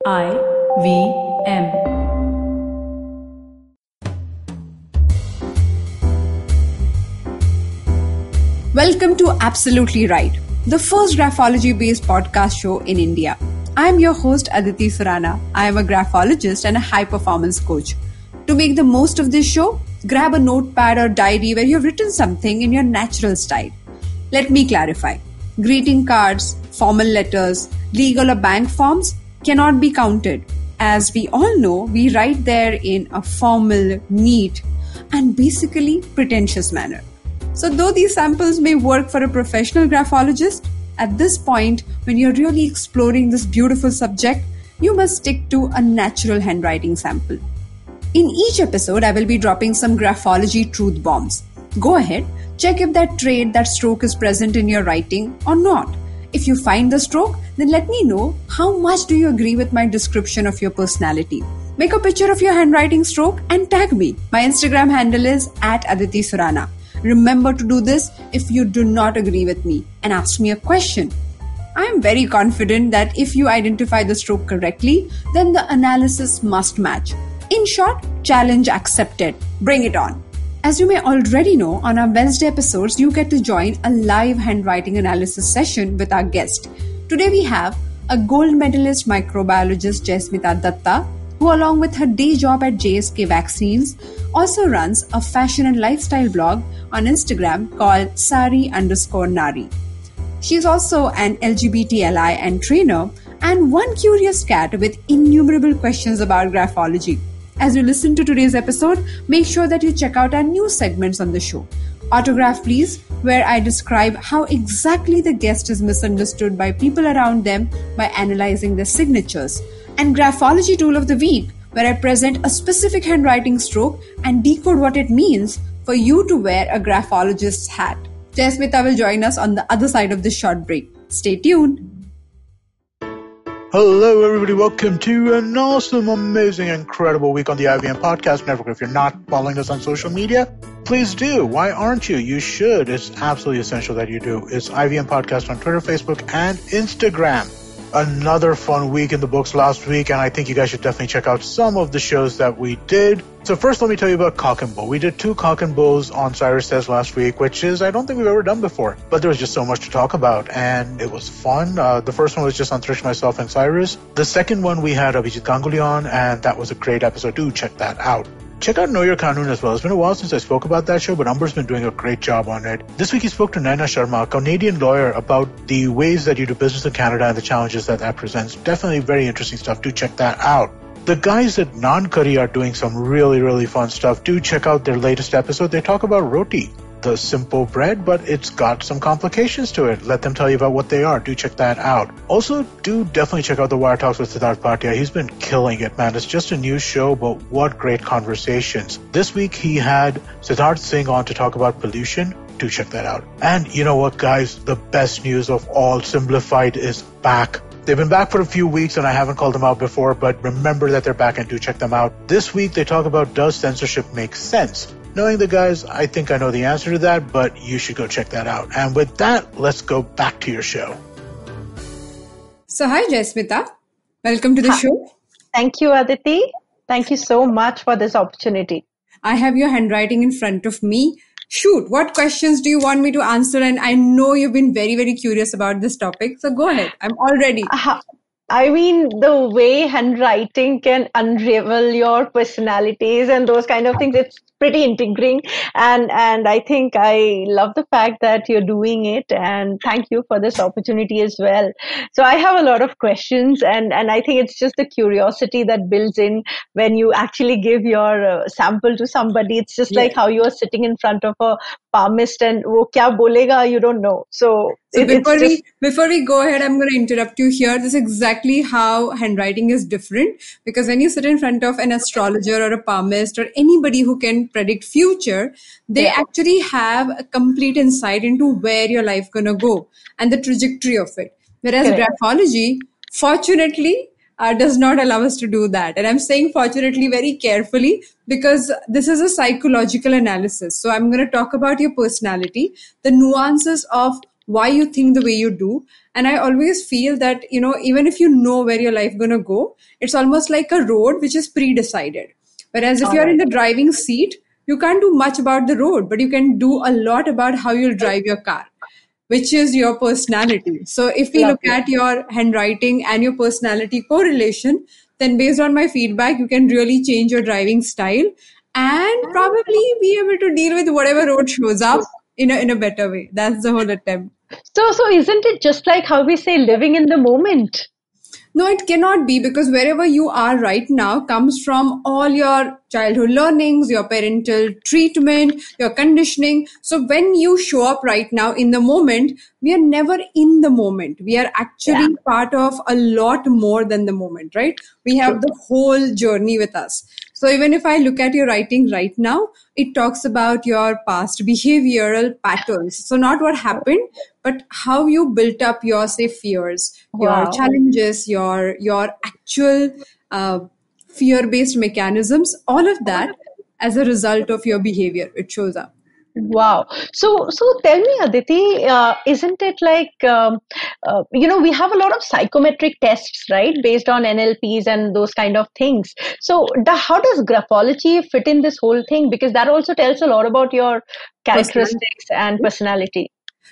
IVM. Welcome to Absolutely Right, the first graphology-based podcast show in India. I am your host Aditi Surana. I am a graphologist and a high-performance coach. To make the most of this show, grab a notepad or diary where you've written something in your natural style. Let me clarify. Greeting cards, formal letters, legal or bank forms cannot be counted. As we all know, we write there in a formal, neat, and basically pretentious manner. So though these samples may work for a professional graphologist, at this point, when you're really exploring this beautiful subject, you must stick to a natural handwriting sample. In each episode, I will be dropping some graphology truth bombs. Go ahead, check if that trait, that stroke is present in your writing or not. If you find the stroke, then let me know how much do you agree with my description of your personality. Make a picture of your handwriting stroke and tag me. My Instagram handle is @Aditi Surana. Remember to do this if you do not agree with me and ask me a question. I am very confident that if you identify the stroke correctly, then the analysis must match. In short, challenge accepted. Bring it on. As you may already know, on our Wednesday episodes, you get to join a live handwriting analysis session with our guest. Today we have a gold medalist microbiologist, Jayasmita Dutta, who along with her day job at JSK Vaccines, also runs a fashion and lifestyle blog on Instagram called Sari_Nari. She is also an LGBT ally and trainer and one curious cat with innumerable questions about graphology. As you listen to today's episode, make sure that you check out our new segments on the show. Autograph Please, where I describe how exactly the guest is misunderstood by people around them by analyzing their signatures. And Graphology Tool of the Week, where I present a specific handwriting stroke and decode what it means for you to wear a graphologist's hat. Jayasmita will join us on the other side of this short break. Stay tuned. Hello, everybody. Welcome to an awesome, amazing, incredible week on the IVM Podcast Network. If you're not following us on social media, please do. Why aren't you? You should. It's absolutely essential that you do. It's IVM Podcast on Twitter, Facebook, and Instagram. Another fun week in the books last week, and I think you guys should definitely check out some of the shows that we did. So first, let me tell you about Cock and Bull. We did 2 Cock and Bulls on Cyrus Says last week, which is, I don't think we've ever done before, but there was just so much to talk about, and it was fun. The first one was just on Thrish, myself, and Cyrus. The second one, we had Abhijit Ganguly on, and that was a great episode. Do check that out. Check out Know Your Kanun as well. It's been a while since I spoke about that show, but Amber's been doing a great job on it. This week he spoke to Naina Sharma, a Canadian lawyer, about the ways that you do business in Canada and the challenges that presents. Definitely very interesting stuff. Do check that out. The guys at Naan Curry are doing some really, really fun stuff. Do check out their latest episode. They talk about roti, the simple bread, but it's got some complications to it. Let them tell you about what they are. Do check that out. Also, do definitely check out the Wire Talks with Siddharth Bhatia. He's been killing it, man. It's just a new show, but what great conversations. This week, he had Siddharth Singh on to talk about pollution. Do check that out. And you know what, guys? The best news of all, Simplified is back. They've been back for a few weeks and I haven't called them out before, but remember that they're back and do check them out. This week, they talk about, does censorship make sense? Knowing the guys, I think I know the answer to that, but you should go check that out. And with that, let's go back to your show. So hi, Jayasmita. Welcome to the show. Thank you, Aditi. Thank you so much for this opportunity. I have your handwriting in front of me. Shoot, what questions do you want me to answer? And I know you've been very, very curious about this topic. So go ahead. I'm all ready. I mean, the way handwriting can unravel your personalities and those kind of things, it's pretty intriguing. And I think I love the fact that you're doing it. And thank you for this opportunity as well. So I have a lot of questions and I think it's just the curiosity that builds in when you actually give your sample to somebody. It's just like how you're sitting in front of a palmist and wo kya bolega, you don't know. So before we go ahead, I'm going to interrupt you here. This is exactly how handwriting is different, because when you sit in front of an astrologer or a palmist or anybody who can predict future, they actually have a complete insight into where your life going to go and the trajectory of it. Whereas graphology, fortunately, does not allow us to do that. And I'm saying fortunately very carefully because this is a psychological analysis. So I'm going to talk about your personality, the nuances of why you think the way you do. And I always feel that, even if you know where your life going to go, it's almost like a road which is pre-decided. Whereas if All you're in right. the driving seat, you can't do much about the road, but you can do a lot about how you'll drive your car, which is your personality. So if we look Lovely. at your handwriting and your personality correlation, then based on my feedback, you can really change your driving style and probably be able to deal with whatever road shows up in a better way. That's the whole attempt. So isn't it just like how we say living in the moment? No, it cannot be, because wherever you are right now comes from all your childhood learnings, your parental treatment, your conditioning. So when you show up right now in the moment, we are never in the moment. We are Yeah, actually part of a lot more than the moment, right? We true. have the whole journey with us. So even if I look at your writing right now, it talks about your past behavioral patterns. So not what happened, but how you built up your, say, fears, your Wow. challenges, your actual uh, fear-based mechanisms, all of that as a result of your behavior. It shows up. Wow. So tell me, Aditi, isn't it like, we have a lot of psychometric tests, right, based on NLPs and those kind of things. So how does graphology fit in this whole thing? Because that also tells a lot about your Personality. characteristics and personality.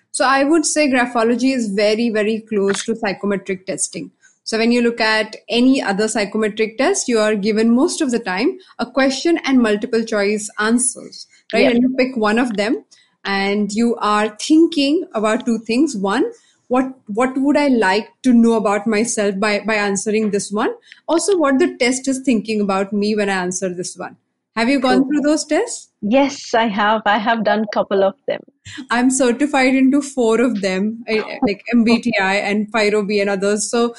So I would say graphology is very, very close to psychometric testing. So when you look at any other psychometric test, you are given most of the time a question and multiple choice answers, right? Yes. And you pick one of them and you are thinking about two things. One, what would I like to know about myself by answering this one? Also, what the test is thinking about me when I answer this one. Have you gone True. through those tests? Yes, I have. I have done couple of them. I'm certified into four of them, like MBTI and Pyrobi and others. So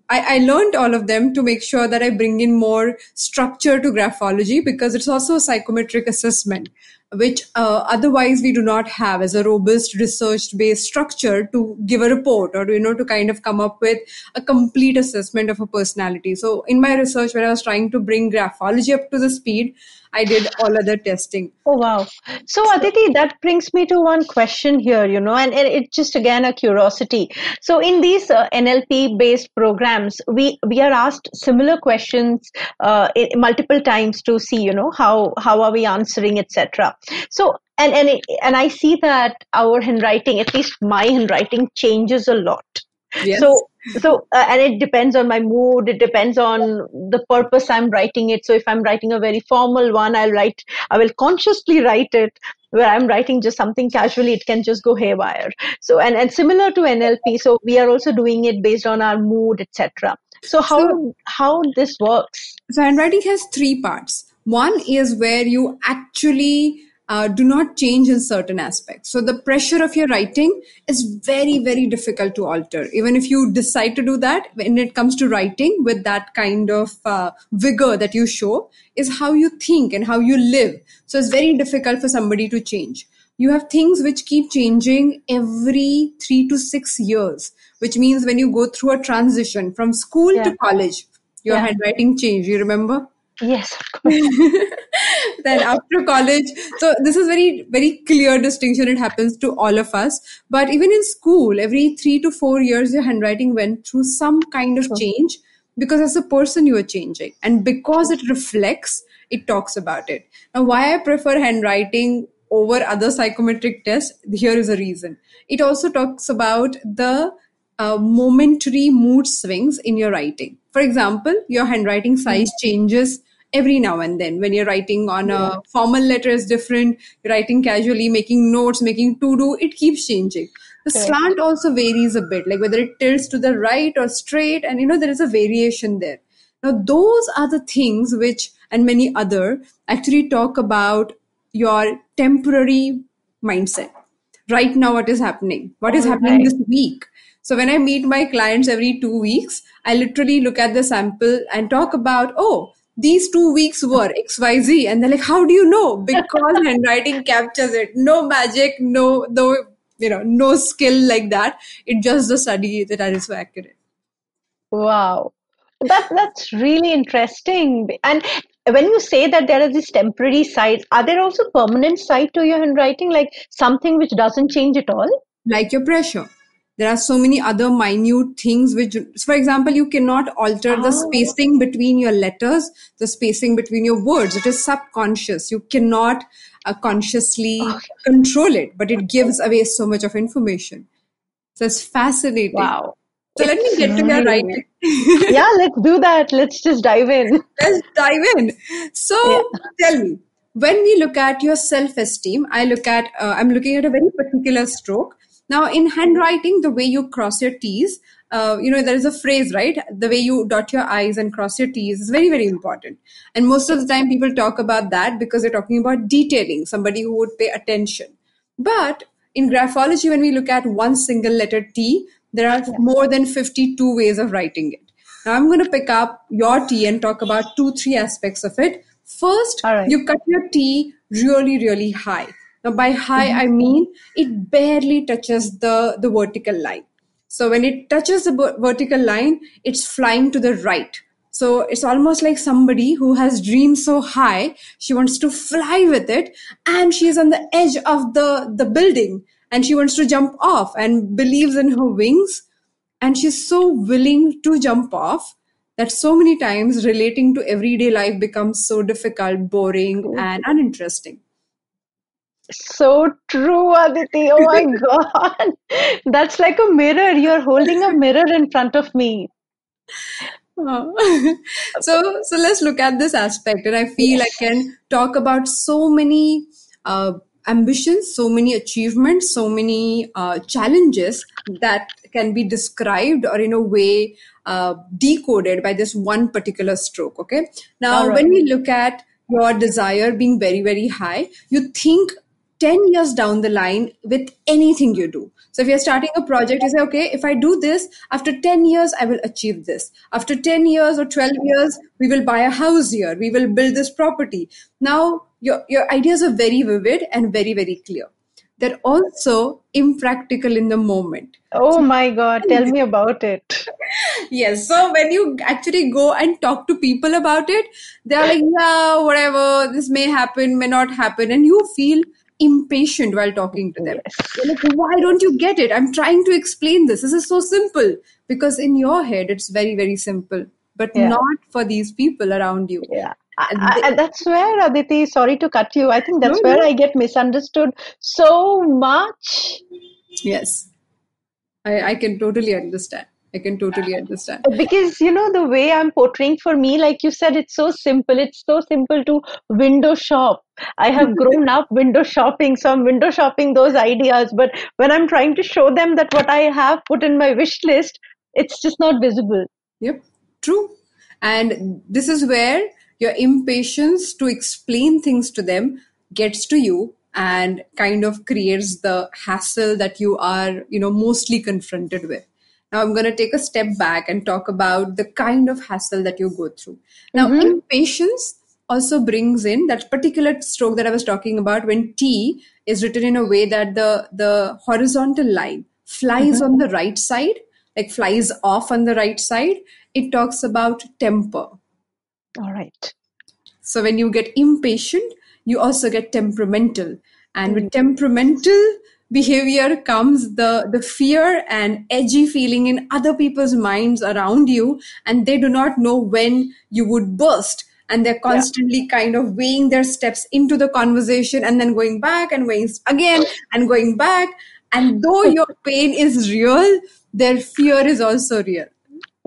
I learned all of them to make sure that I bring in more structure to graphology, because it's also a psychometric assessment, which otherwise we do not have as a robust research-based structure to give a report, or to kind of come up with a complete assessment of a personality. So in my research, when I was trying to bring graphology up to the speed, I did all other testing. Oh, wow. So, Aditi, that brings me to one question here, and it's just again a curiosity. So, in these NLP based programs, we are asked similar questions multiple times to see, how are we answering, etc. So, and I see that our handwriting, at least my handwriting, changes a lot. Yes. So and it depends on my mood, it depends on the purpose I'm writing it. So if I'm writing a very formal one, I will consciously write it. Where I'm writing just something casually, it can just go haywire. So and similar to NLP, so we are also doing it based on our mood, etc. So So how this works? So handwriting has three parts. One is where you actually do not change in certain aspects. So the pressure of your writing is very, very difficult to alter. Even if you decide to do that, when it comes to writing with that kind of vigor that you show, is how you think and how you live. So it's very difficult for somebody to change. You have things which keep changing every 3 to 6 years, which means when you go through a transition from school Yeah, to college, your yeah, handwriting changed, you remember? yes, of course. Then after college, so this is very, very clear distinction. It happens to all of us. But even in school, every 3 to 4 years, your handwriting went through some kind of True, change, because as a person you are changing. And because true. it reflects, it talks about it. Now, why I prefer handwriting over other psychometric tests, here is a reason. It also talks about the momentary mood swings in your writing. For example, your handwriting size changes every now and then. When you're writing on a formal letter is different, you're writing casually, making notes, making to do, it keeps changing. The Correct. slant also varies a bit, like whether it tilts to the right or straight, and there is a variation there. Now, those are the things which, and many other, actually talk about your temporary mindset. Right now, what is All happening right. this week. So when I meet my clients every 2 weeks, I literally look at the sample and talk about, oh, these 2 weeks were XYZ. And they're like, how do you know? Because handwriting captures it. No magic, no skill like that. It's just the study that is so accurate. Wow. That's really interesting. And when you say that there is this temporary side, are there also permanent side to your handwriting, like something which doesn't change at all? like your pressure. There are so many other minute things which, for example, you cannot alter the Oh, spacing between your letters, the spacing between your words. It is subconscious. You cannot consciously okay. control it, but it gives away so much of information. So it's fascinating. Wow. So let me It's get to your really, writing. yeah, let's do that. Let's just dive in. Let's dive in. Yeah. So tell me, when we look at your self-esteem, I'm looking at a very particular stroke. Now, in handwriting, the way you cross your T's, there is a phrase, right? The way you dot your I's and cross your T's is very, very important. And most of the time, people talk about that because they're talking about detailing, somebody who would pay attention. But in graphology, when we look at one single letter T, there are Yeah. more than 52 ways of writing it. Now I'm going to pick up your T and talk about two, three aspects of it. First, All right. you cut your T really, really high. Now by high, Mhm. I mean it barely touches the vertical line. So when it touches the vertical line, it's flying to the right. So it's almost like somebody who has dreamed so high, she wants to fly with it, and she is on the edge of the building and she wants to jump off and believes in her wings, and she's so willing to jump off that so many times relating to everyday life becomes so difficult, boring, and uninteresting. So true, Aditi. Oh my God. That's like a mirror. You're holding a mirror in front of me. Oh. So let's look at this aspect, and I feel I Yes. can talk about so many uh, ambitions, so many achievements, so many challenges that can be described or in a way decoded by this one particular stroke. Okay, All now right. when we look at your desire being very, very high, you think 10 years down the line with anything you do. So if you're starting a project, you say, okay, if I do this, after 10 years, I will achieve this. After 10 years or 12 years, we will buy a house here. We will build this property. Now, your ideas are very vivid and very, very clear. They're also impractical in the moment. Oh my God. Tell me about it. Yes. So when you actually go and talk to people about it, they are like, yeah, whatever, this may happen, may not happen. And you feel impatient while talking to them. You're Yes. like, why don't you get it? I'm trying to explain this. This is so simple. Because in your head, it's very, very simple, but Yeah. not for these people around you. Yeah. And they, And that's where, Aditi, sorry to cut you. I think no, that's where no. I get misunderstood so much. Yes. I can totally understand. I can totally understand. Because, the way I'm portraying, for me, like you said, it's so simple. It's so simple to window shop. I have grown up window shopping, so I'm window shopping those ideas. But when I'm trying to show them that what I have put in my wish list, it's just not visible. Yep, true. And this is where your impatience to explain things to them gets to you and kind of creates the hassle that you are, mostly confronted with. Now, I'm going to take a step back and talk about the kind of hassle that you go through. Now, Mm-hmm. impatience also brings in that particular stroke that I was talking about when T is written in a way that the horizontal line flies Mm-hmm. on the right side, like flies off on the right side. It talks about temper. All right. So when you get impatient, you also get temperamental. And Mm. with temperamental behavior comes the fear and edgy feeling in other people's minds around you, and they do not know when you would burst. And they're Yeah. constantly kind of weighing their steps into the conversation and then going back and weighing again and going back. And though your pain is real, their fear is also real.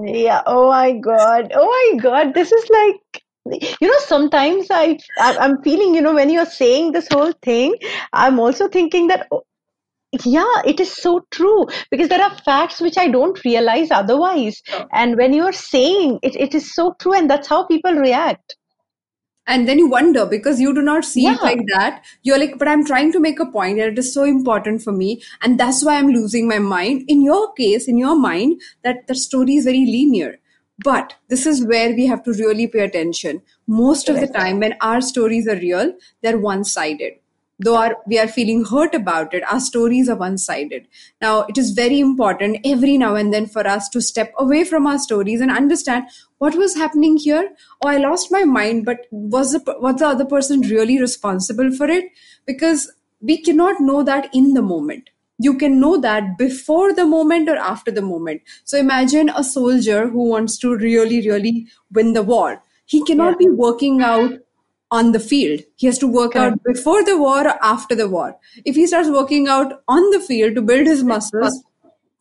Yeah. Oh my God. Oh my God. This is like, sometimes I'm feeling, when you're saying this whole thing, I'm also thinking that, oh, yeah, it is so true because there are facts which I don't realize otherwise. And when you're saying it, it is so true, and that's how people react. And then you wonder because you do not see it Yeah. like that. You're like, but I'm trying to make a point and it is so important for me. And that's why I'm losing my mind. In your case, in your mind, that the story is very linear. But this is where we have to really pay attention. Most of the Correct. time, when our stories are real, they're one sided. Though we are feeling hurt about it, our stories are one sided. Now, it is very important every now and then for us to step away from our stories and understand what was happening here. Oh, I lost my mind, but was the other person really responsible for it? Because we cannot know that in the moment. you can know that before the moment or after the moment. So imagine a soldier who wants to really, really win the war. He Yeah. cannot be working out on the field. He has to work Correct. out before the war or after the war. If he starts working out on the field to build his muscles,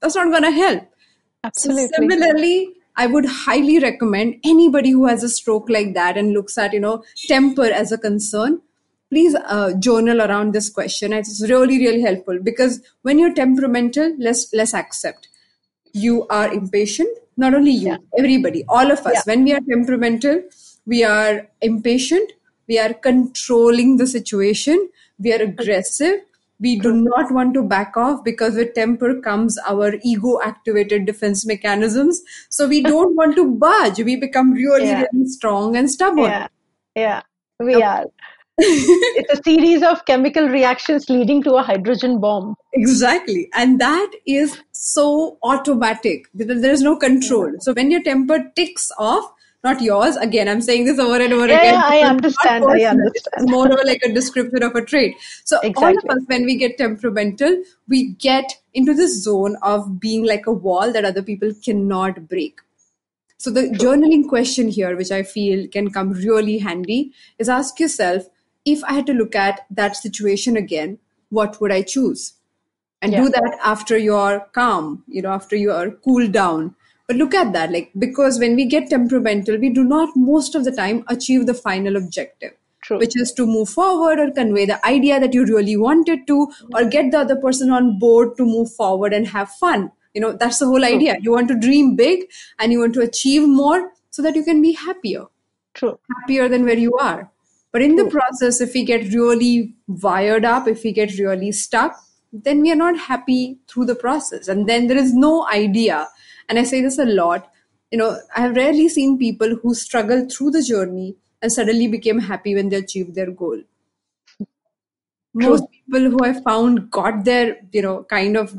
that's not going to help. So Absolutely. similarly, I would highly recommend anybody who has a stroke like that and looks at, temper as a concern, please journal around this question. It's really, really helpful because when you're temperamental, let's accept you are impatient. Not only Yeah. you, everybody, all of Yeah. us. When we are temperamental, we are impatient. We are controlling the situation. We are aggressive. We do True. not want to back off because with temper comes our ego activated defense mechanisms. So we don't want to budge. We become really, Yeah. really strong and stubborn. Yeah. Yeah. We Now, are. It's a series of chemical reactions leading to a hydrogen bomb. exactly. And that is so automatic because there is no control. Yeah. So when your temper ticks off, not yours, again, I'm saying this over and over Yeah, again yeah, I because it's not understand. I personal. It's understand. more of like a description of a trait. So all of Exactly. us, when we get temperamental, we get into this zone of being like a wall that other people cannot break. So the True. journaling question here, which I feel can come really handy, is ask yourself, if I had to look at that situation again, what would I choose? And Yeah. do that after you're calm, after you're cooled down. But look at that, like, because when we get temperamental, we do not most of the time achieve the final objective, True. which is to move forward or convey the idea that you really wanted to, or get the other person on board to move forward and have fun. That's the whole True. idea. You want to dream big and you want to achieve more so that you can be True. happier than where you are. But in the True. process, if we get really wired up, if we get really stuck, then we are not happy through the process. And then there is no idea. And I say this a lot. I have rarely seen people who struggle through the journey and suddenly became happy when they achieved their goal. Most True. people who I found got their, kind of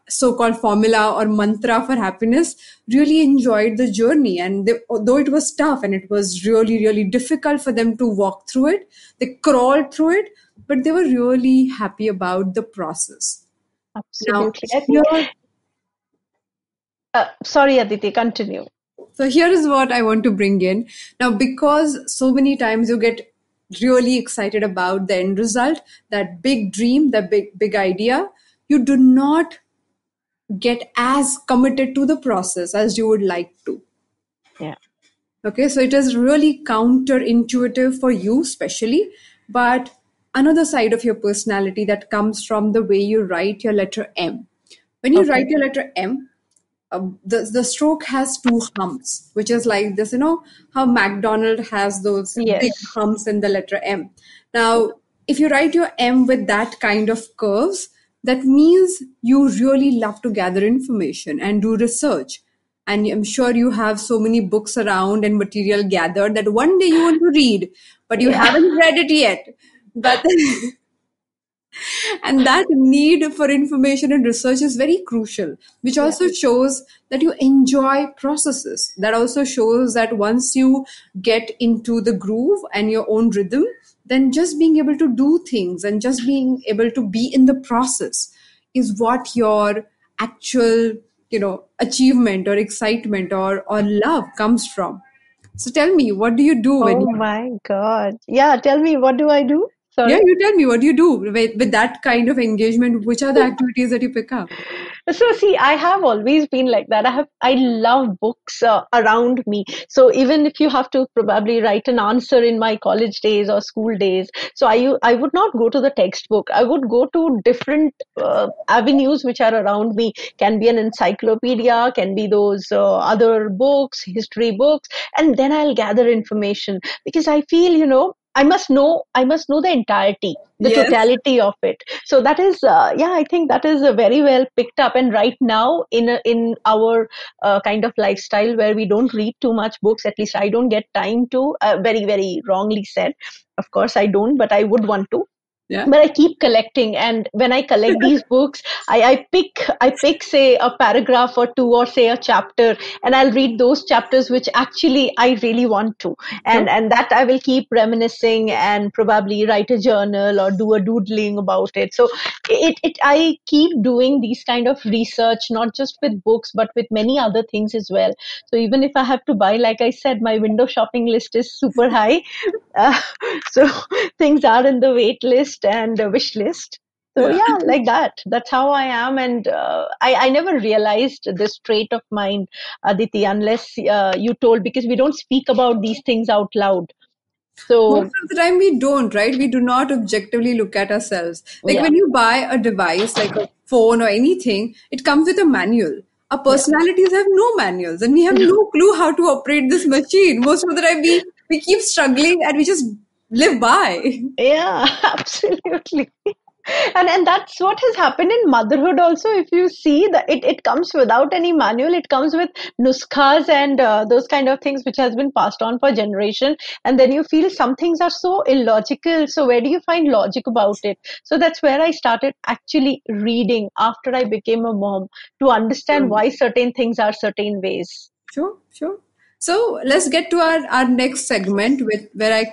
so-called formula or mantra for happiness really enjoyed the journey. And though it was tough and it was really, really difficult for them to walk through it, they crawled through it, but they were really happy about the process. Now, Absolutely. I think, here, sorry, Aditi, continue. so here is what I want to bring in. Now, because so many times you get really excited about the end result, that big dream, that big idea, you do not get as committed to the process as you would like to. Yeah. Okay, so it is really counterintuitive for you, especially, but another side of your personality that comes from the way you write your letter M. When you Okay. write your letter M, the stroke has two humps, which is like this, how McDonald has those big Yes. humps in the letter M. Now, if you write your M with that kind of curves, that means you really love to gather information and do research. And I'm sure you have so many books around and material gathered that one day you want to read, but you Yeah. haven't read it yet. But and that need for information and research is very crucial, which Yeah. also shows that you enjoy processes. That also shows that once you get into the groove and your own rhythm, then just being able to do things and just being able to be in the process is what your actual achievement or excitement or love comes from. So tell me, what do you do when Oh you my God. Yeah. Tell me, what do I do? yeah, Sorry. you tell me, what do you do with that kind of engagement? Which are the activities that you pick up? So see, I have always been like that. I love books around me. So even if you have to probably write an answer in my college days or school days, so I would not go to the textbook. I would go to different avenues which are around me. Can be an encyclopedia, can be those other books, history books, and then I'll gather information because I feel, I must know the entirety, the Yes. totality of it. So that is, yeah, I think that is very well picked up. And right now, in our kind of lifestyle where we don't read too much books, at least I don't get time to. Very very wrongly said. Of course, I don't, but I would want to. Yeah. But I keep collecting, and when I collect these books, I pick say a paragraph or two, or say a chapter, and I'll read those chapters which actually I really want to, Sure. and that I will keep reminiscing and probably write a journal or do a doodling about it. So it I keep doing these kind of research, not just with books but with many other things as well. So even if I have to buy, like I said, my window shopping list is super high. uh, so things are in the wait list and wish list. So Yeah. yeah, like that. That's how I am, and I never realized this trait of mine, Aditi, unless you told, because we don't speak about these things out loud. Most So of the time we don't, right? We do not objectively look at ourselves. Like yeah, when you buy a device like a phone or anything, it comes with a manual. Our yeah, personalities have no manuals and we have no clue how to operate this machine. Most of the time we keep struggling and we just live by. yeah, absolutely. And that's what has happened in motherhood also. If you see that it comes without any manual, it comes with nuskhas and those kind of things which has been passed on for generation, and then you feel some things are so illogical, so where do you find logic about it? So that's where I started actually reading after I became a mom, to understand why certain things are certain ways. Sure, sure. So let's get to our next segment with where I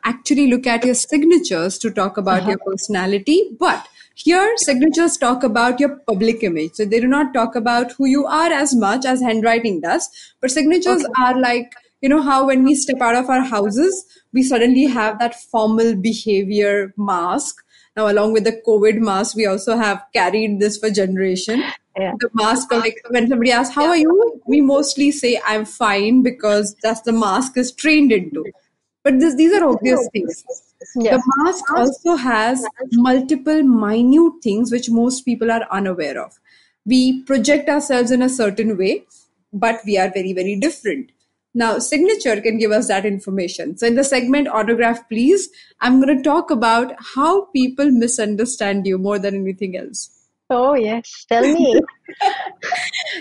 actually look at your signatures to talk about Uh-huh. your personality. But here, signatures talk about your public image. So they do not talk about who you are as much as handwriting does. But signatures Okay. are like, you know, how when we step out of our houses, we suddenly have that formal behavior mask. Now, along with the COVID mask, we also have carried this for generation. Yeah. The mask of like when somebody asks, how are you? We mostly say, I'm fine because that's the mask is trained into. But these are obvious things. Yeah. The mask also has multiple minute things which most people are unaware of. We project ourselves in a certain way, but we are very, very different. Now, signature can give us that information. So, in the segment Autograph Please, I'm going to talk about how people misunderstand you more than anything else. Oh yes, tell me.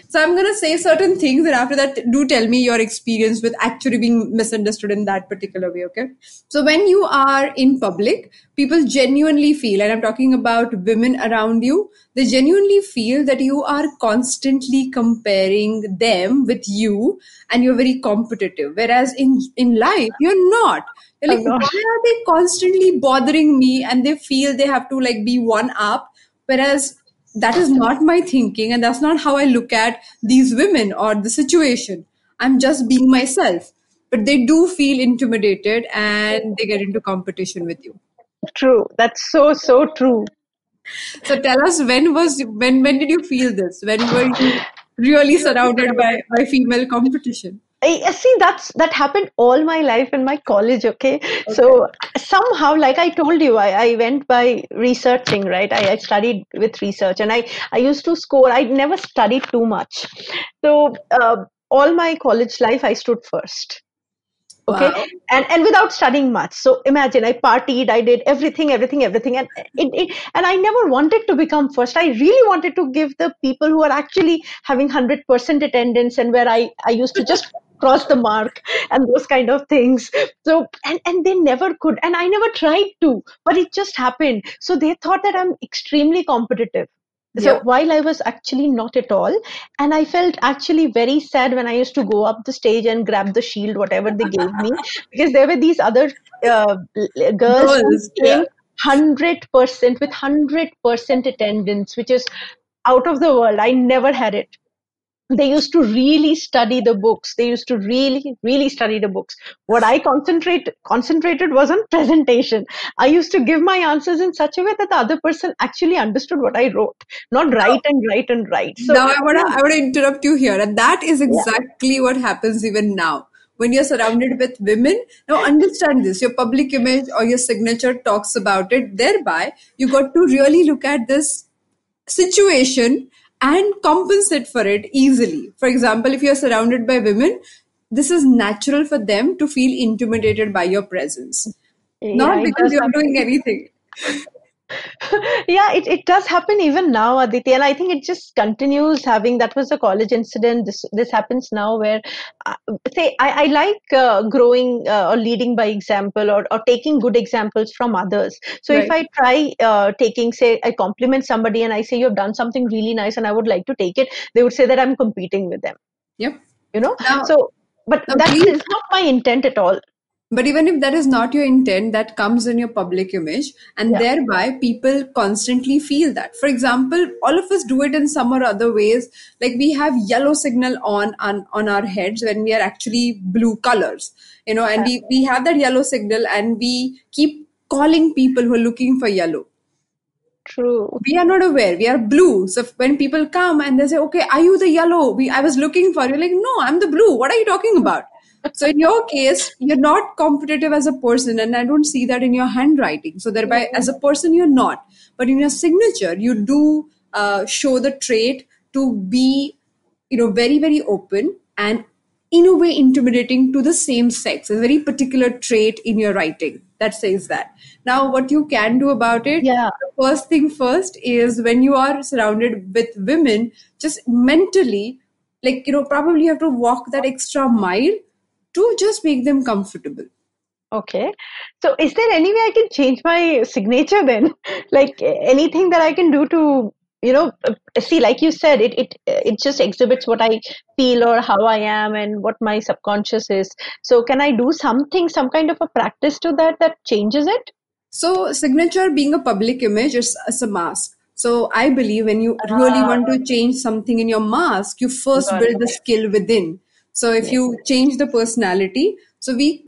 So I'm going to say certain things, and after that, do tell me your experience with actually being misunderstood in that particular way, okay? So when you are in public, people genuinely feel, and I'm talking about women around you, they genuinely feel that you are constantly comparing them with you and you're very competitive. Whereas in life, you're not. You're I'm like, not. why are they constantly bothering me? And they feel they have to like be one up. Whereas that is not my thinking and that's not how I look at these women or the situation. I'm just being myself, but they do feel intimidated and they get into competition with you. True. That's so true. So tell us, when did you feel this? When were you really surrounded by female competition? I see that happened all my life in my college. Okay, Okay. so somehow, like I told you, I went by researching, right? I studied with research, and I used to score. I never studied too much, so all my college life I stood first. Okay, Wow. and without studying much. So imagine, I partied, I did everything, and and I never wanted to become first. I really wanted to give the people who are actually having 100% attendance, and where I used to just cross the mark and those kind of things. So and they never could, and I never tried to, but it just happened. So they thought that I'm extremely competitive. So Yep. while I was actually not at all, and I felt actually very sad when I used to go up the stage and grab the shield, whatever they gave me, because there were these other girls who Girls. came Yeah. 100% with 100% attendance, which is out of the world. I never had it. They used to really study the books. They used to really study the books. What I concentrated was on presentation. I used to give my answers in such a way that the other person actually understood what I wrote, not write and write and write. So Now I wanna interrupt you here, and that is yeah, exactly what happens even now. When you're surrounded with women, now understand this. Your public image or your signature talks about it. Thereby, you got to really look at this situation and compensate for it easily. For example, if you're surrounded by women, this is natural for them to feel intimidated by your presence, yeah, not it because does you're happen. doing anything. Yeah, it does happen even now, Aditi, and I think it just continues having. That was the college incident. This happens now, where uh, say I like growing or leading by example, or taking good examples from others. So if Right. I try taking, say, I compliment somebody and I say you have done something really nice, and I would like to take it, they would say that I'm competing with them. Yep. You know, Now, so but now that please. is not my intent at all. But even if that is not your intent, that comes in your public image, and Yeah, thereby people constantly feel that. For example, all of us do it in some or other ways. Like we have yellow signal on our heads when we are actually blue colors, and yeah, we have that yellow signal and we keep calling people who are looking for yellow. true. We are not aware we are blue. So when people come and they say, okay, are you the yellow I was looking for, you're like, no, I'm the blue, what are you talking about? So in your case, you're not competitive as a person, and I don't see that in your handwriting. So thereby, Mm, as a person, you're not, but in your signature you do show the trait to be, very very open, and in a way intimidating to the same sex. A very particular trait in your writing that says that. Now what you can do about it, yeah. the first thing first is, when you are surrounded with women, just mentally, like, probably you have to walk that extra mile to just make them comfortable. Okay. So is there any way I can change my signature then? Like anything that I can do to, see, like you said, it just exhibits what I feel or how I am and what my subconscious is. So can I do something, some kind of a practice to that changes it? So, signature being a public image is a mask. So, I believe when you really Ah, want to change something in your mask, you first got build it. the skill within. So, if Yes. you change the personality, so we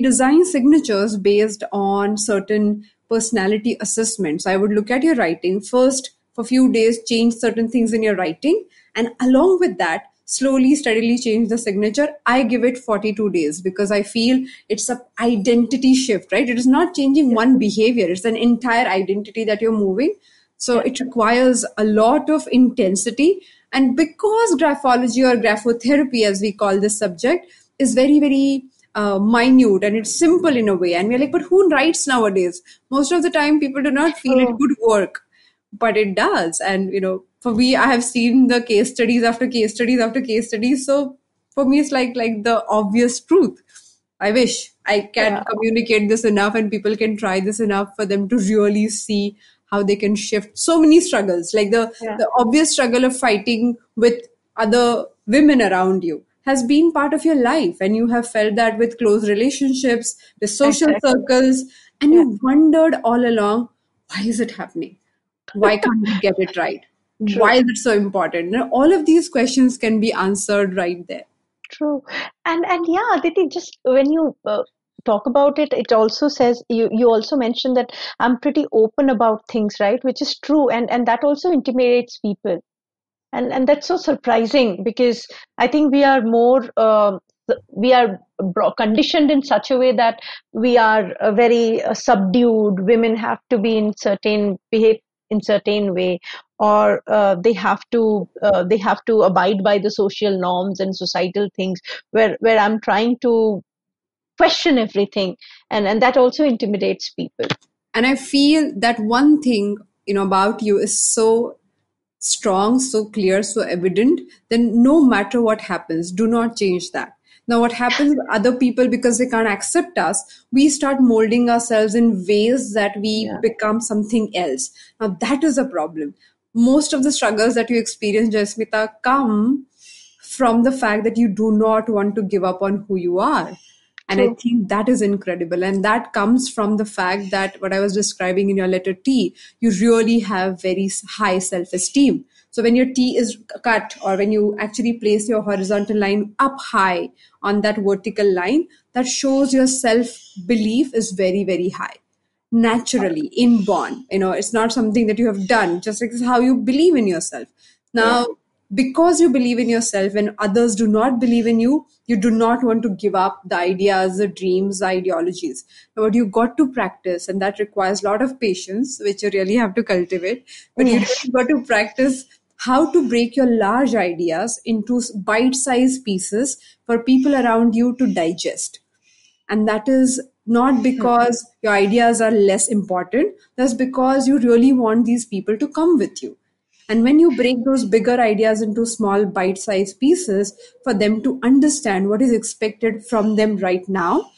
design signatures based on certain personality assessments. I would look at your writing first for a few days, change certain things in your writing, and along with that, slowly steadily change the signature. I give it 42 days because I feel it's a identity shift, right? It is not changing Yeah. one behavior, it's an entire identity that you're moving. So Yeah. it requires a lot of intensity. And because graphology, or graphotherapy as we call this subject, is very very minute and it's simple in a way, and we're like, but who writes nowadays? Most of the time people do not feel it True. could work, but it does. And for me, I have seen the case studies after case studies after case studies. So for me, it's like the obvious truth. I wish I can Yeah. communicate this enough and people can try this enough for them to really see how they can shift so many struggles, like Yeah. the obvious struggle of fighting with other women around you has been part of your life, and you have felt that with close relationships, with social Exactly. circles, and Yeah. you wondered all along, why is it happening? Why can't we get it right? True. Why is it so important? Now, all of these questions can be answered right there. True. And yeah, Aditi, just when you talk about it, it also says you also mentioned that I'm pretty open about things, right? Which is true, and that also intimidates people, and that's so surprising because I think we are more we are conditioned in such a way that we are very subdued. Women have to be in certain behave in certain way, or they have to abide by the social norms and societal things, where I'm trying to question everything, and that also intimidates people. And I feel that one thing, about you is so strong, so clear, so evident, then no matter what happens, do not change that. Now, what happens with other people, because they can't accept us, we start molding ourselves in ways that we Yeah. become something else. Now, that is a problem. Most of the struggles that you experience, Jasmita, come from the fact that you do not want to give up on who you are. And I True. think that is incredible. And that comes from the fact that what I was describing in your letter T, you really have very high self esteem. So when your T is cut, or when you actually place your horizontal line up high on that vertical line, that shows your self belief is very, very high, naturally inborn. It's not something that you have done, just like this is how you believe in yourself. Yeah. Now, because you believe in yourself and others do not believe in you, you do not want to give up the ideas, the dreams, the ideologies. Now, what you got to practice, and that requires a lot of patience, which you really have to cultivate, but you Yes. really got to practice how to break your large ideas into bite-sized pieces for people around you to digest. And that is Not because your ideas are less important, that's because you really want these people to come with you. And when you break those bigger ideas into small bite-sized pieces for them to understand what is expected from them right now,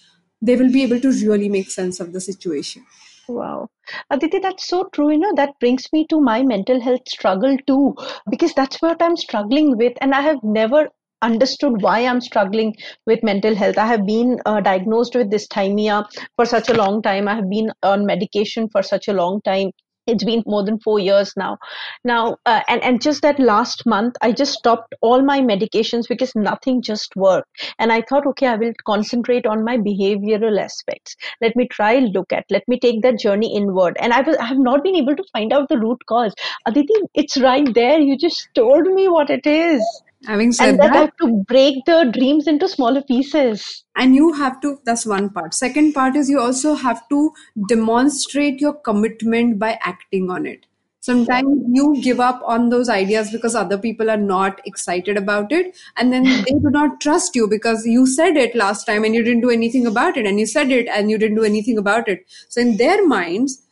they will be able to really make sense of the situation. Wow. Aditi, that's so true. That brings me to my mental health struggle too, because that's what I'm struggling with. And I have never understood why I'm struggling with mental health. I have been diagnosed with dysthymia for such a long time. I have been on medication for such a long time. It's been more than 4 years now. And just that last month, I just stopped all my medications because nothing just worked. And I thought, okay, I will concentrate on my behavioral aspects. Let me take that journey inward. And I have not been able to find out the root cause. Aditi, it's right there. You just told me what it is. Having And said that I that, have to break the dreams into smaller pieces. and you have to, that's one part. Second part is you also have to demonstrate your commitment by acting on it. Yeah. Sometimes you give up on those ideas because other people are not excited about it, and then they do not trust you because you said it last time and you didn't do anything about it, and you said it and you didn't do anything about it. So in their minds,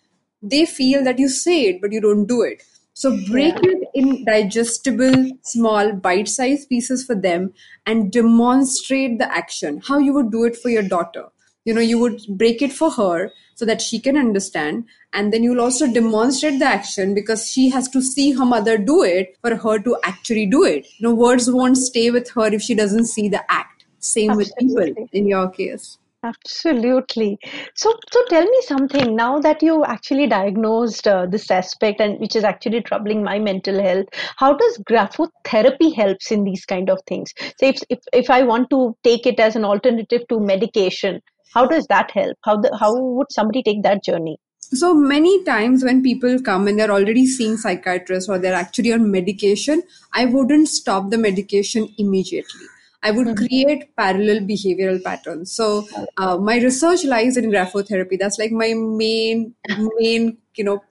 they feel that you say it but you don't do it. So break Yeah. it in digestible, small, bite-sized pieces for them and demonstrate the action. How you would do it for your daughter. You would break it for her so that she can understand. And then you'll also demonstrate the action because she has to see her mother do it for her to actually do it. Words won't stay with her if she doesn't see the act. Same with people Absolutely. in your case. Absolutely. So tell me something now that you actually diagnosed this aspect and which is actually troubling my mental health. How does graphotherapy helps in these kind of things? So if I want to take it as an alternative to medication, how does that help? How would somebody take that journey? So many times when people come and they're already seeing psychiatrists or they're actually on medication, I wouldn't stop the medication immediately. I would Mhm. create parallel behavioral patterns. So my research lies in graphotherapy. That's like my main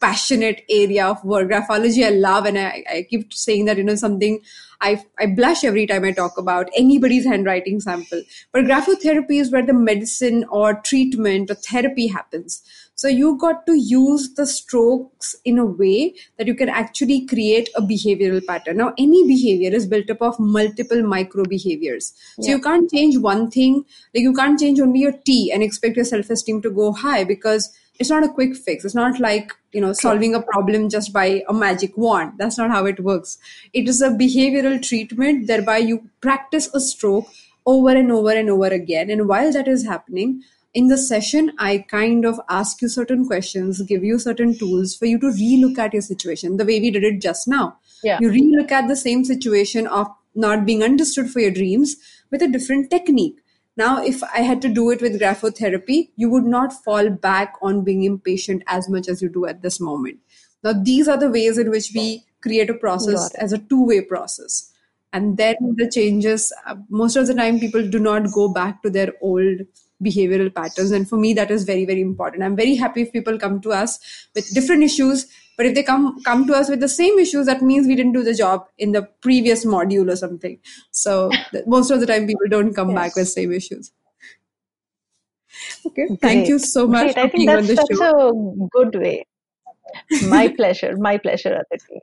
passionate area of work. Graphology I love, and I keep saying that something I blush every time I talk about anybody's handwriting sample. But graphotherapy is where the medicine or treatment or therapy happens. So you got to use the strokes in a way that you can actually create a behavioral pattern. Now, any behavior is built up of multiple micro behaviors. So Yeah. you can't change one thing, like you can't change only your T and expect your self-esteem to go high because it's not a quick fix. It's not like, True. solving a problem just by a magic wand. That's not how it works. It is a behavioral treatment, thereby you practice a stroke over and over and over again. And while that is happening, in the session, I kind of ask you certain questions, give you certain tools for you to relook at your situation the way we did it just now. Yeah. You relook at the same situation of not being understood for your dreams with a different technique. Now, if I had to do it with graphotherapy, you would not fall back on being impatient as much as you do at this moment. Now, these are the ways in which we create a process Got it. as a two-way process. And then the changes, most of the time, people do not go back to their old behavioral patterns. And for me, that is very, very important. I'm very happy if people come to us with different issues. But if they come to us with the same issues, that means we didn't do the job in the previous module or something. So most of the time, people don't come back with Yes. same issues. Okay. Thank you Great. so much Great. I for think being on the that's show. a good way. My pleasure. My pleasure, Aditi.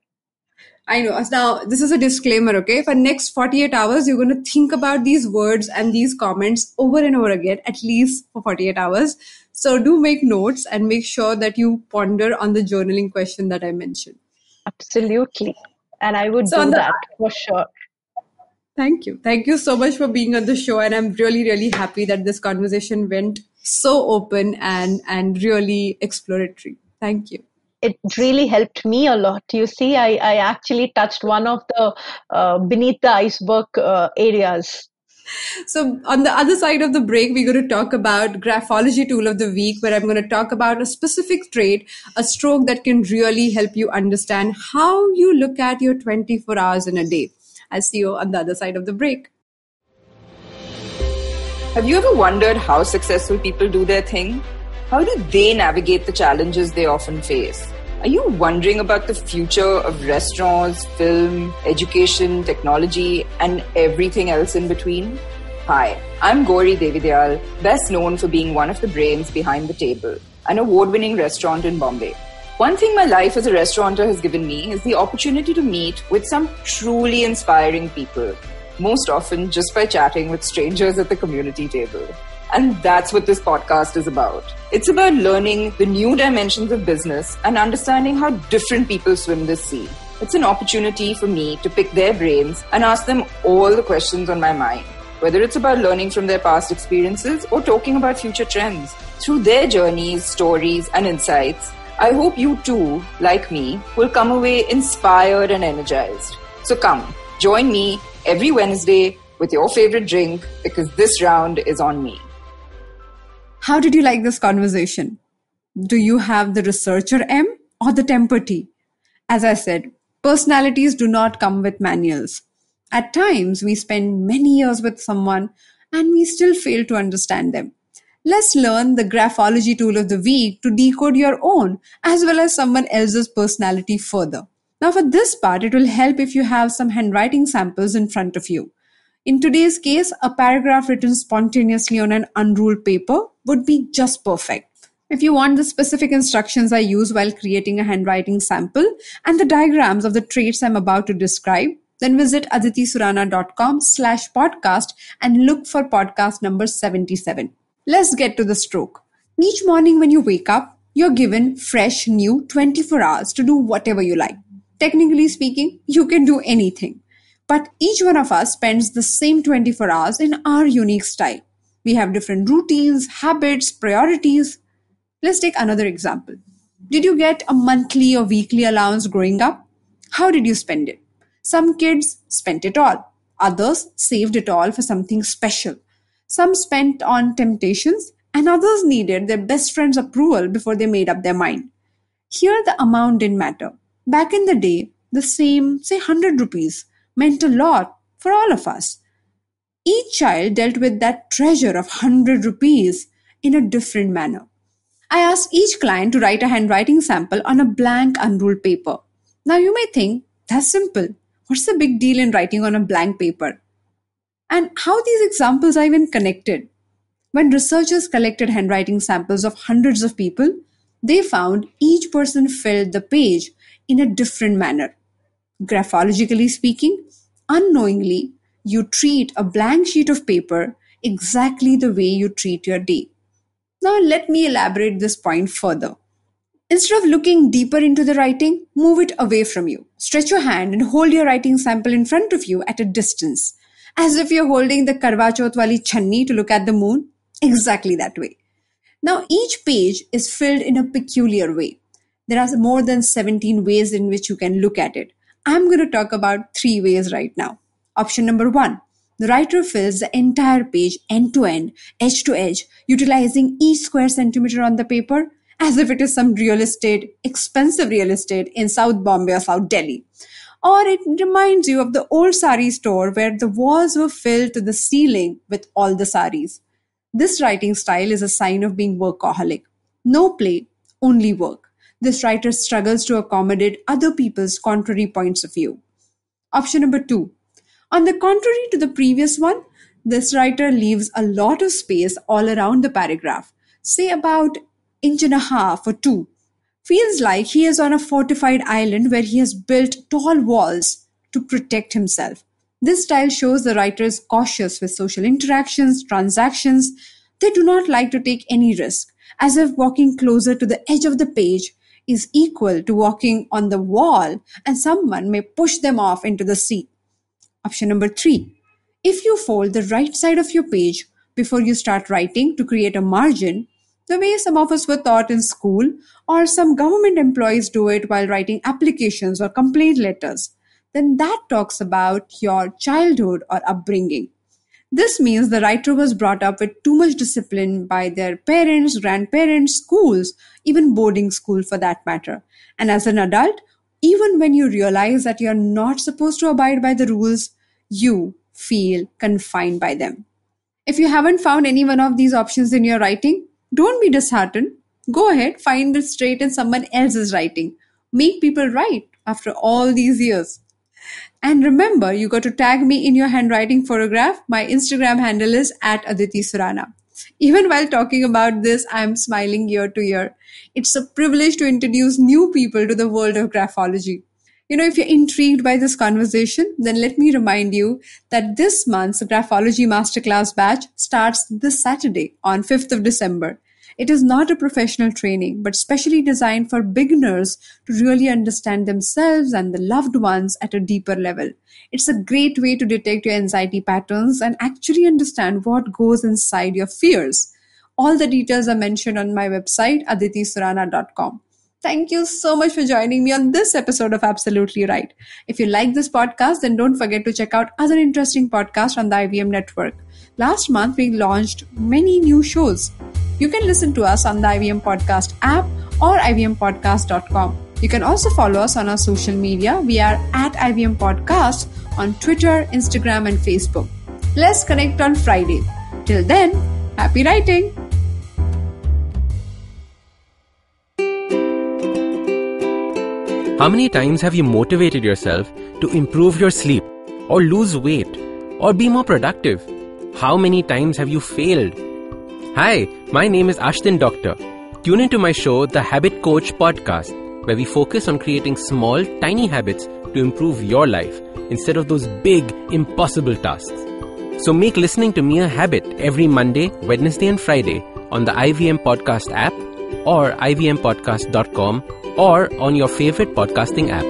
I know. Now, this is a disclaimer, okay? For next 48 hours, you're going to think about these words and these comments over and over again, at least for 48 hours. So do make notes and make sure that you ponder on the journaling question that I mentioned. Absolutely. And I would So on do the that for sure. Thank you. Thank you so much for being on the show. And I'm really, really happy that this conversation went so open and really exploratory. Thank you. It really helped me a lot. You see, I actually touched one of the beneath the iceberg areas. So on the other side of the break, we're going to talk about Graphology tool of the week, where I'm going to talk about a specific trait, a stroke that can really help you understand how you look at your 24 hours in a day. I'll see you on the other side of the break. Have you ever wondered how successful people do their thing? How do they navigate the challenges they often face? Are you wondering about the future of restaurants, film, education, technology, and everything else in between? Hi, I'm Gauri Devidayal, best known for being one of the brains behind The Table, an award-winning restaurant in Bombay. One thing my life as a restaurateur has given me is the opportunity to meet with some truly inspiring people, most often just by chatting with strangers at the community table. And that's what this podcast is about. It's about learning the new dimensions of business and understanding how different people swim this sea. It's an opportunity for me to pick their brains and ask them all the questions on my mind, whether it's about learning from their past experiences or talking about future trends. Through their journeys, stories, and insights, I hope you too, like me, will come away inspired and energized. So come, join me every Wednesday with your favorite drink, because this round is on me. How did you like this conversation? Do you have the researcher M or the temper T? As I said, personalities do not come with manuals. At times, we spend many years with someone and we still fail to understand them. Let's learn the Graphology tool of the week to decode your own as well as someone else's personality further. Now, for this part, it will help if you have some handwriting samples in front of you. In today's case, a paragraph written spontaneously on an unruled paper would be just perfect. If you want the specific instructions I use while creating a handwriting sample and the diagrams of the traits I'm about to describe, then visit aditisurana.com/podcast and look for podcast number 77. Let's get to the stroke. Each morning when you wake up, you're given fresh, new 24 hours to do whatever you like. Technically speaking, you can do anything. But each one of us spends the same 24 hours in our unique style. We have different routines, habits, priorities. Let's take another example. Did you get a monthly or weekly allowance growing up? How did you spend it? Some kids spent it all. Others saved it all for something special. Some spent on temptations and others needed their best friend's approval before they made up their mind. Here the amount didn't matter. Back in the day, the same, say 100 rupees, meant a lot for all of us. Each child dealt with that treasure of 100 rupees in a different manner. I asked each client to write a handwriting sample on a blank unruled paper. Now you may think, that's simple. What's the big deal in writing on a blank paper? And how these examples are even connected. When researchers collected handwriting samples of hundreds of people, they found each person filled the page in a different manner. Graphologically speaking, unknowingly, you treat a blank sheet of paper exactly the way you treat your day. Now let me elaborate this point further. Instead of looking deeper into the writing, move it away from you. Stretch your hand and hold your writing sample in front of you at a distance, as if you're holding the Karwa Chauth wali channi to look at the moon, exactly that way. Now each page is filled in a peculiar way. There are more than 17 ways in which you can look at it. I'm going to talk about 3 ways right now. Option number 1. The writer fills the entire page end to end, edge to edge, utilizing each square centimeter on the paper as if it is some real estate, expensive real estate in South Bombay or South Delhi. Or it reminds you of the old sari store where the walls were filled to the ceiling with all the saris. This writing style is a sign of being workaholic. No play, only work. This writer struggles to accommodate other people's contrary points of view. Option number 2. On the contrary to the previous one, this writer leaves a lot of space all around the paragraph, say about 1.5 inches or 2. Feels like he is on a fortified island where he has built tall walls to protect himself. This style shows the writer is cautious with social interactions, transactions. They do not like to take any risk, as if walking closer to the edge of the page is equal to walking on the wall and someone may push them off into the sea. Option number 3. If you fold the right side of your page before you start writing to create a margin, the way some of us were taught in school or some government employees do it while writing applications or complaint letters, then that talks about your childhood or upbringing. This means the writer was brought up with too much discipline by their parents, grandparents, schools, even boarding school for that matter. And as an adult, even when you realize that you're not supposed to abide by the rules, you feel confined by them. If you haven't found any one of these options in your writing, don't be disheartened. Go ahead, find the straight in someone else's writing. Make people write after all these years. And remember, you got to tag me in your handwriting photograph. My Instagram handle is @Aditi Surana. Even while talking about this, I am smiling ear to ear. It's a privilege to introduce new people to the world of graphology. If you're intrigued by this conversation, then let me remind you that this month's Graphology Masterclass batch starts this Saturday on 5th of December. It is not a professional training, but specially designed for beginners to really understand themselves and the loved ones at a deeper level. It's a great way to detect your anxiety patterns and actually understand what goes inside your fears. All the details are mentioned on my website, aditisurana.com. Thank you so much for joining me on this episode of Absolutely Right. If you like this podcast, then don't forget to check out other interesting podcasts on the IVM network. Last month, we launched many new shows. You can listen to us on the IVM Podcast app or ivmpodcast.com. You can also follow us on our social media. We are @IVM Podcast on Twitter, Instagram, and Facebook. Let's connect on Friday. Till then, happy writing! How many times have you motivated yourself to improve your sleep, or lose weight, or be more productive? How many times have you failed? Hi, my name is Ashtin Doctor. Tune into my show, The Habit Coach Podcast, where we focus on creating small, tiny habits to improve your life instead of those big, impossible tasks. So make listening to me a habit every Monday, Wednesday, and Friday on the IVM Podcast app or ivmpodcast.com or on your favorite podcasting app.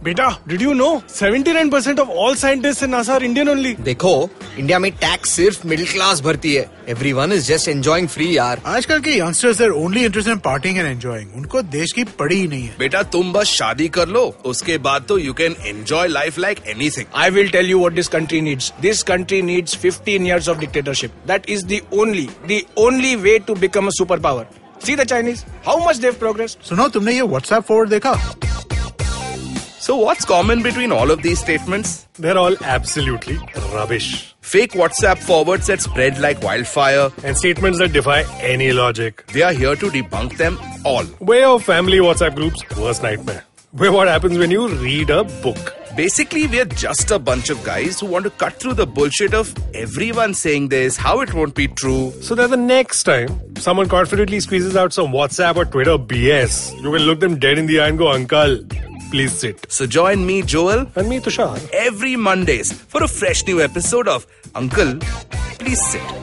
Beta, did you know 79% of all scientists in NASA are Indian only? देखो, India में tax सिर्फ middle class भरती है. Everyone is just enjoying free यार. आजकल के youngsters are only interested in partying and enjoying. उनको देश की पड़ी ही नहीं है. बेटा तुम बस शादी कर लो, उसके बाद तो you can enjoy life like anything. I will tell you what this country needs. This country needs 15 years of dictatorship. That is the only way to become a superpower. See the Chinese, how much they've progressed. सुनो, तुमने ये WhatsApp forward देखा? So what's common between all of these statements? They're all absolutely rubbish. Fake WhatsApp forwards that spread like wildfire. And statements that defy any logic. We are here to debunk them all. We're your family WhatsApp group's worst nightmare. We're what happens when you read a book. Basically, we're just a bunch of guys who want to cut through the bullshit of everyone saying this, how it won't be true. So that the next time someone confidently squeezes out some WhatsApp or Twitter BS, you can look them dead in the eye and go, Uncle, please sit. So join me, Joel, and me, Tushar, every Mondays for a fresh new episode of Uncle, Please Sit.